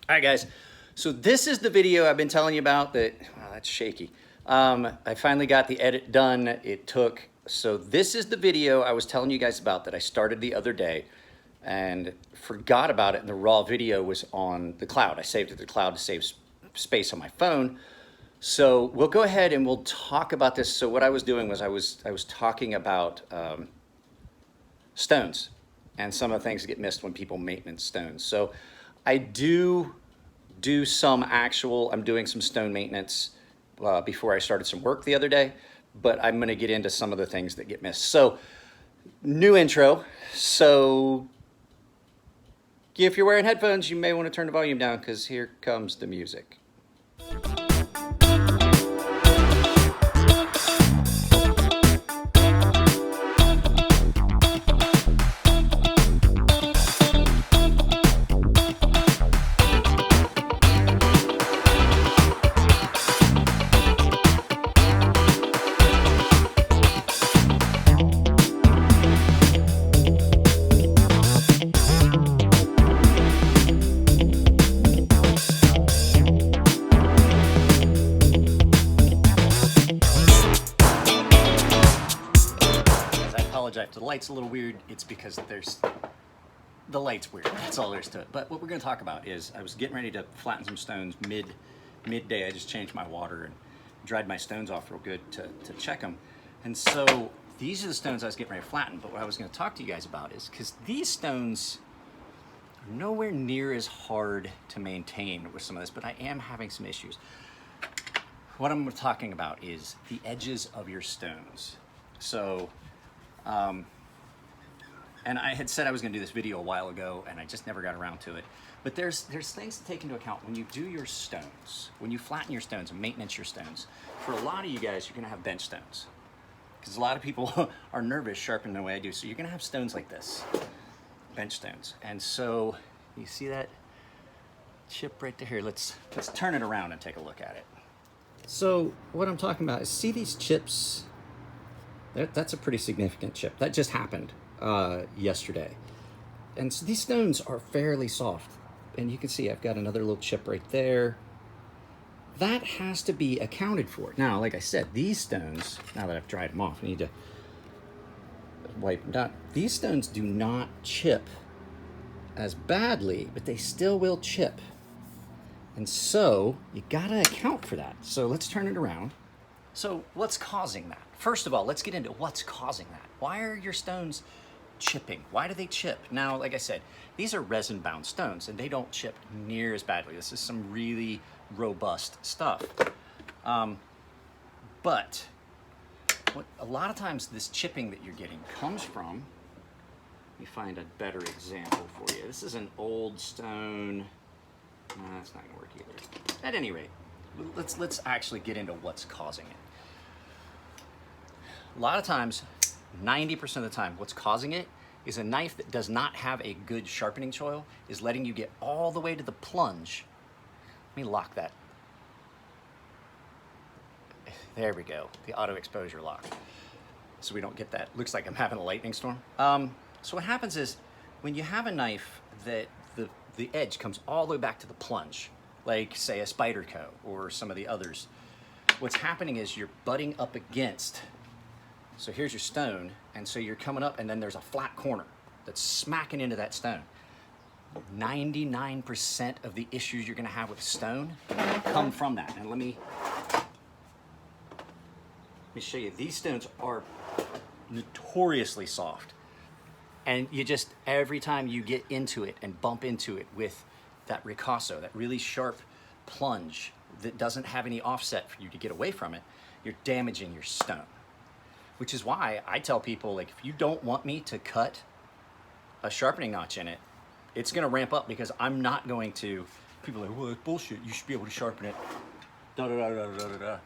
All right, guys. So this is the video I've been telling you about that, wow, that's shaky. I finally got the edit done. So this is the video I was telling you guys about that I started the other day and forgot about it, and the raw video was on the cloud. I saved it to the cloud to save space on my phone. So we'll go ahead and we'll talk about this. So what I was doing was I was talking about stones and some of the things that get missed when people maintenance stones. So I do some actual, I'm doing some stone maintenance before I started some work the other day, but I'm gonna get into some of the things that get missed. So new intro. So if you're wearing headphones, you may wanna turn the volume down because here comes the music. If the light's a little weird, it's because the light's weird. That's all there is to it. But what we're going to talk about is I was getting ready to flatten some stones midday. I just changed my water and dried my stones off real good to check them. And so these are the stones I was getting ready to flatten. But what I was going to talk to you guys about is because these stones are nowhere near as hard to maintain with some of this, but I am having some issues. What I'm talking about is the edges of your stones. So and I had said I was going to do this video a while ago, and I just never got around to it. But there's things to take into account when you do your stones, when you flatten your stones and maintenance your stones. For a lot of you guys, you're going to have bench stones, because a lot of people are nervous sharpening the way I do. So you're going to have stones like this, bench stones. And so you see that chip right there? Here, let's turn it around and take a look at it. So what I'm talking about is, see these chips? That's a pretty significant chip. That just happened yesterday. And so these stones are fairly soft. And you can see I've got another little chip right there. That has to be accounted for. Now, like I said, these stones, now that I've dried them off, I need to wipe them down. These stones do not chip as badly, but they still will chip. And so you gotta account for that. So let's turn it around. So what's causing that? First of all, let's get into what's causing that. Why are your stones chipping? Why do they chip? Now, like I said, these are resin-bound stones, and they don't chip near as badly. This is some really robust stuff. But a lot of times this chipping that you're getting comes from, let me find a better example for you. This is an old stone. No, that's not gonna work either. At any rate, let's actually get into what's causing it. A lot of times, 90% of the time, what's causing it is a knife that does not have a good sharpening choil is letting you get all the way to the plunge. Let me lock that. There we go, the auto exposure lock. So we don't get that. Looks like I'm having a lightning storm. So what happens is, when you have a knife that the edge comes all the way back to the plunge, like say a Spyderco or some of the others, what's happening is you're butting up against. So here's your stone, and so you're coming up, and then there's a flat corner that's smacking into that stone. 99% of the issues you're gonna have with stone come from that. And let me show you. These stones are notoriously soft. And you just, every time you get into it and bump into it with that ricasso, that really sharp plunge that doesn't have any offset for you to get away from it, you're damaging your stone. Which is why I tell people, like, if you don't want me to cut a sharpening notch in it, it's gonna ramp up, because I'm not going to, people are like, well, it's bullshit, you should be able to sharpen it. Da da da da da da da.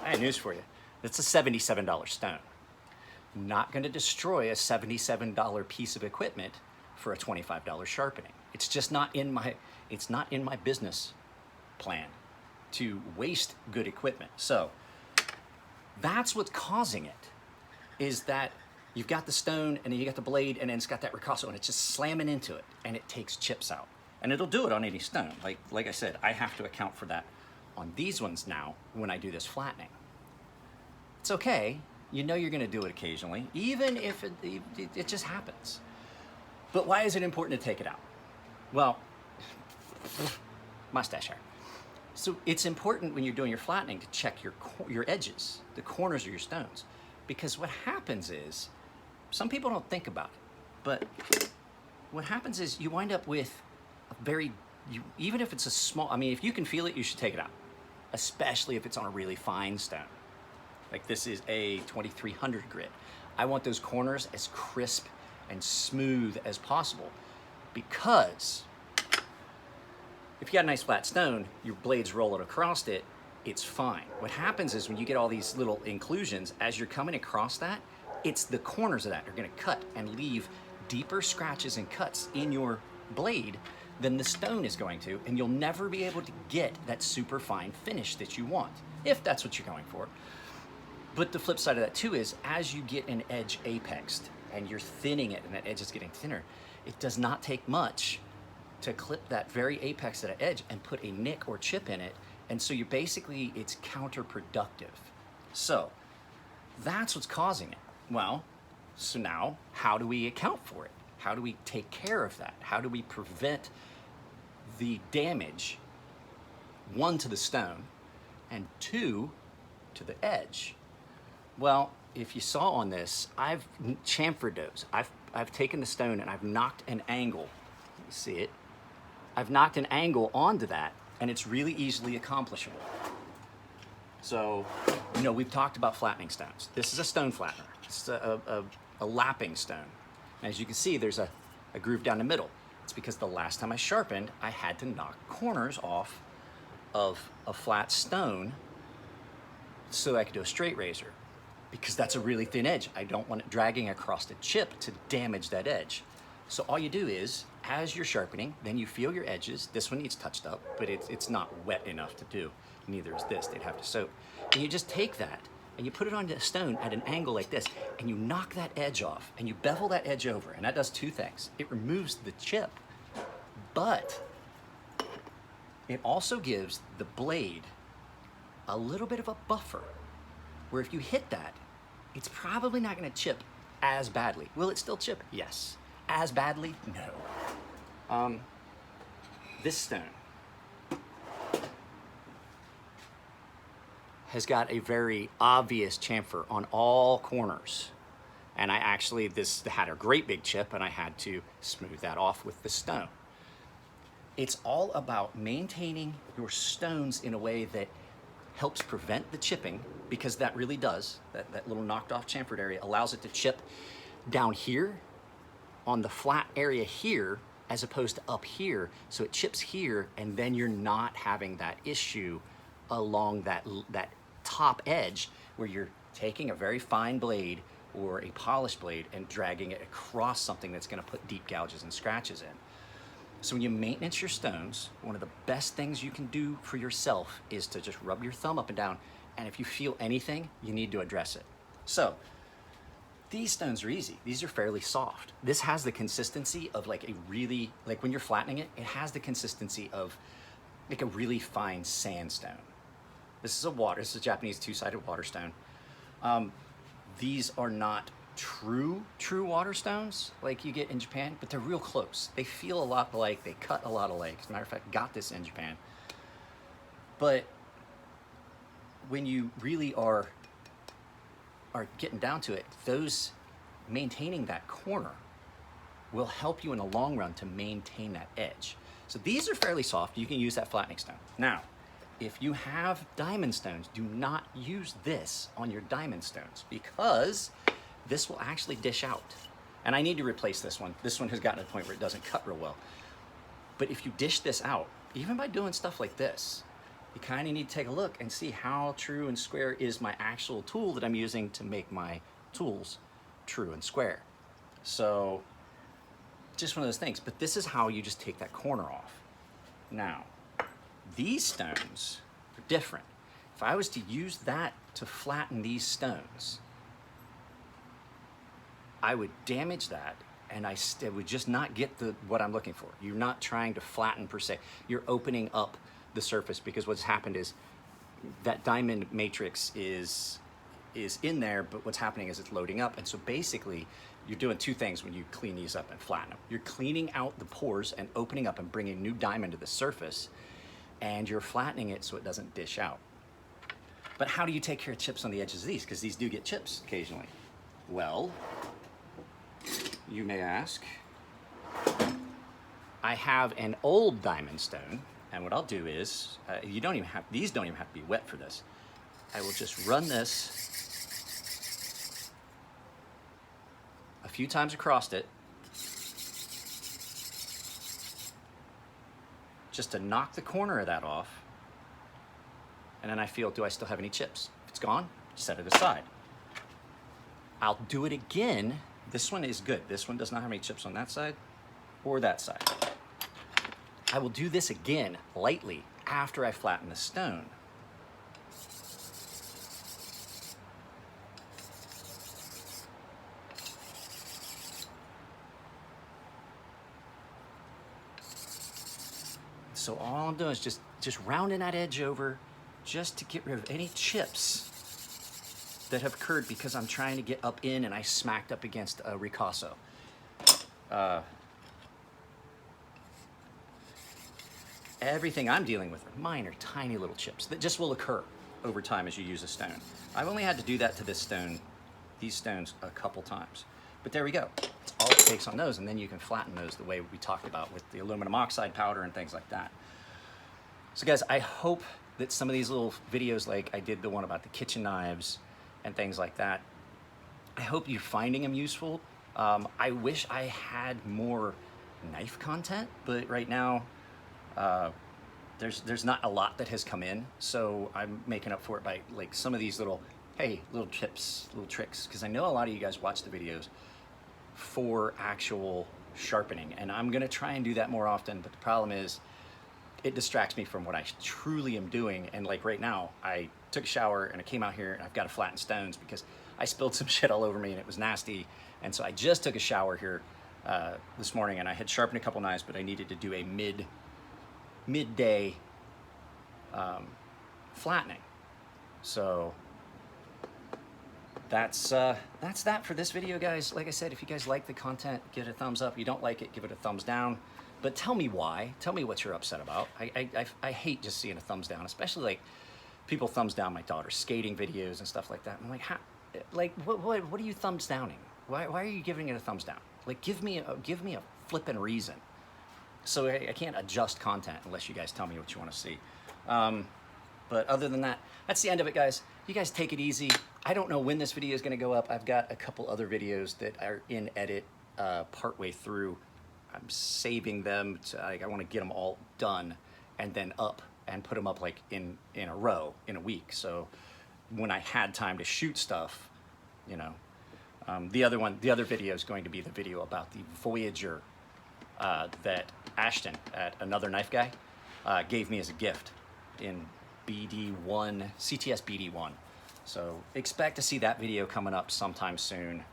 I have news for you. It's a $77 stone. Not gonna destroy a $77 piece of equipment for a $25 sharpening. It's just not in my business plan to waste good equipment. So that's what's causing it, is that you've got the stone and then you got the blade and then it's got that ricasso and it's just slamming into it and it takes chips out. And it'll do it on any stone. Like I said, I have to account for that on these ones now when I do this flattening. It's okay. You know you're going to do it occasionally, even if it just happens. But why is it important to take it out? Well, mustache hair. So it's important when you're doing your flattening to check your edges, the corners of your stones. Because what happens is, some people don't think about it, but what happens is you wind up with a very, even if it's a small, I mean, if you can feel it, you should take it out. Especially if it's on a really fine stone. Like this is a 2300 grit. I want those corners as crisp and smooth as possible, because if you got a nice flat stone, your blades roll it across it, it's fine. What happens is when you get all these little inclusions, as you're coming across that, it's the corners of that are gonna cut and leave deeper scratches and cuts in your blade than the stone is going to, and you'll never be able to get that super fine finish that you want, if that's what you're going for. But the flip side of that too is, as you get an edge apexed and you're thinning it and that edge is getting thinner, it does not take much to clip that very apex of that edge and put a nick or chip in it. And so you're basically, it's counterproductive. So that's what's causing it. Well, so now how do we account for it? How do we take care of that? How do we prevent the damage, one, to the stone, and two, to the edge? Well, if you saw on this, I've chamfered those. I've taken the stone and I've knocked an angle. You see it? I've knocked an angle onto that, and it's really easily accomplishable. So, you know, we've talked about flattening stones. This is a stone flattener. It's a lapping stone. And as you can see, there's a groove down the middle. It's because the last time I sharpened, I had to knock corners off of a flat stone so I could do a straight razor, because that's a really thin edge. I don't want it dragging across the chip to damage that edge. So all you do is, as you're sharpening, then you feel your edges. This one needs touched up, but it's not wet enough to do. Neither is this, they'd have to soak. And you just take that and you put it on the stone at an angle like this, and you knock that edge off and you bevel that edge over. And that does two things. It removes the chip, but it also gives the blade a little bit of a buffer, where if you hit that, it's probably not gonna chip as badly. Will it still chip? Yes. As badly? No. This stone has got a very obvious chamfer on all corners. And I actually, this had a great big chip and I had to smooth that off with the stone. It's all about maintaining your stones in a way that helps prevent the chipping, because that really does. That little knocked off chamfered area allows it to chip down here on the flat area here, as opposed to up here. So it chips here, and then you're not having that issue along that top edge where you're taking a very fine blade or a polished blade and dragging it across something that's gonna put deep gouges and scratches in. So when you maintenance your stones, one of the best things you can do for yourself is to just rub your thumb up and down, and if you feel anything, you need to address it. So these stones are easy. These are fairly soft. This has the consistency of like a really, like when you're flattening it, it has the consistency of like a really fine sandstone. This is a Japanese two-sided water stone. These are not true water stones like you get in Japan, but they're real close. They feel a lot like, they cut a lot alike. As a matter of fact, got this in Japan. But when you really are getting down to it, those, maintaining that corner will help you in the long run to maintain that edge. So these are fairly soft. You can use that flattening stone. Now, if you have diamond stones, do not use this on your diamond stones, because this will actually dish out. And I need to replace this one. This one has gotten to the point where it doesn't cut real well. But if you dish this out, even by doing stuff like this, you kind of need to take a look and see how true and square is my actual tool that I'm using to make my tools true and square. So just one of those things. But this is how you just take that corner off. Now, these stones are different. If I was to use that to flatten these stones, I would damage that and I would just not get what I'm looking for. You're not trying to flatten per se. You're opening up the surface, because what's happened is that diamond matrix is in there, but what's happening is it's loading up. And so basically you're doing two things when you clean these up and flatten them. You're cleaning out the pores and opening up and bringing new diamond to the surface, and you're flattening it so it doesn't dish out. But how do you take care of chips on the edges of these? Because these do get chips occasionally. Well, you may ask. I have an old diamond stone, and what I'll do is, these don't even have to be wet for this. I will just run this a few times across it, just to knock the corner of that off. And then I feel, do I still have any chips? If it's gone, set it aside. I'll do it again. This one is good. This one does not have any chips on that side or that side. I will do this again lightly after I flatten the stone. So all I'm doing is just rounding that edge over, just to get rid of any chips that have occurred because I'm trying to get up in and I smacked up against a ricasso. Everything I'm dealing with are minor, tiny little chips that just will occur over time as you use a stone. I've only had to do that to this stone, these stones, a couple times. But there we go. It's all it takes on those, and then you can flatten those the way we talked about with the aluminum oxide powder and things like that. So guys, I hope that some of these little videos, like I did the one about the kitchen knives and things like that, I hope you're finding them useful. I wish I had more knife content, but right now, there's not a lot that has come in, so I'm making up for it by like some of these little tips, little tricks, because I know a lot of you guys watch the videos for actual sharpening, and I'm gonna try and do that more often, but the problem is it distracts me from what I truly am doing. And like right now, I took a shower and I came out here and I've got to flatten stones because I spilled some shit all over me and it was nasty. And so I just took a shower here this morning, and I had sharpened a couple knives, but I needed to do a midday flattening. So that's that for this video, guys. Like I said, if you guys like the content, give it a thumbs up. If you don't like it, give it a thumbs down. But tell me why. Tell me what you're upset about. I hate just seeing a thumbs down, especially like people thumbs down my daughter's skating videos and stuff like that. I'm like, how, like what are you thumbs downing? Why are you giving it a thumbs down? Like give me a flippin' reason. So I can't adjust content unless you guys tell me what you want to see. But other than that, that's the end of it, guys. You guys take it easy. I don't know when this video is going to go up. I've got a couple other videos that are in edit partway through. I'm saving them to, like, I want to get them all done and then up and put them up like in a row in a week. So when I had time to shoot stuff, you know, the other video is going to be the video about the Voyager that Ashton at Another Knife Guy gave me as a gift in BD1, CTS BD1. So expect to see that video coming up sometime soon.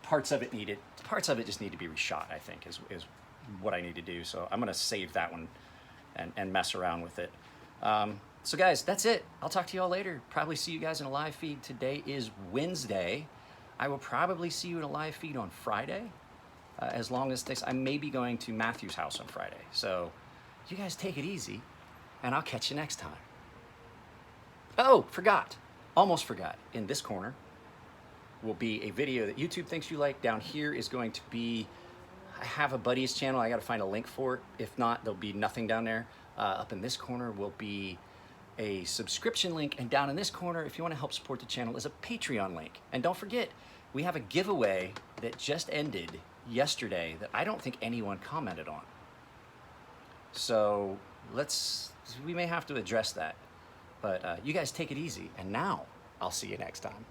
Parts of it just need to be reshot, I think, is what I need to do. So I'm gonna save that one and mess around with it. So guys, that's it. I'll talk to you all later. Probably see you guys in a live feed. Today is Wednesday. I will probably see you in a live feed on Friday. As long as this, I may be going to Matthew's house on Friday. So you guys take it easy, and I'll catch you next time. Oh, almost forgot. In this corner will be a video that YouTube thinks you like. Down here is going to be, I have a buddy's channel. I got to find a link for it. If not, there'll be nothing down there. Up in this corner will be a subscription link, and down in this corner, if you want to help support the channel, is a Patreon link. And don't forget, we have a giveaway that just ended yesterday that I don't think anyone commented on. So we may have to address that. But you guys take it easy, and now I'll see you next time.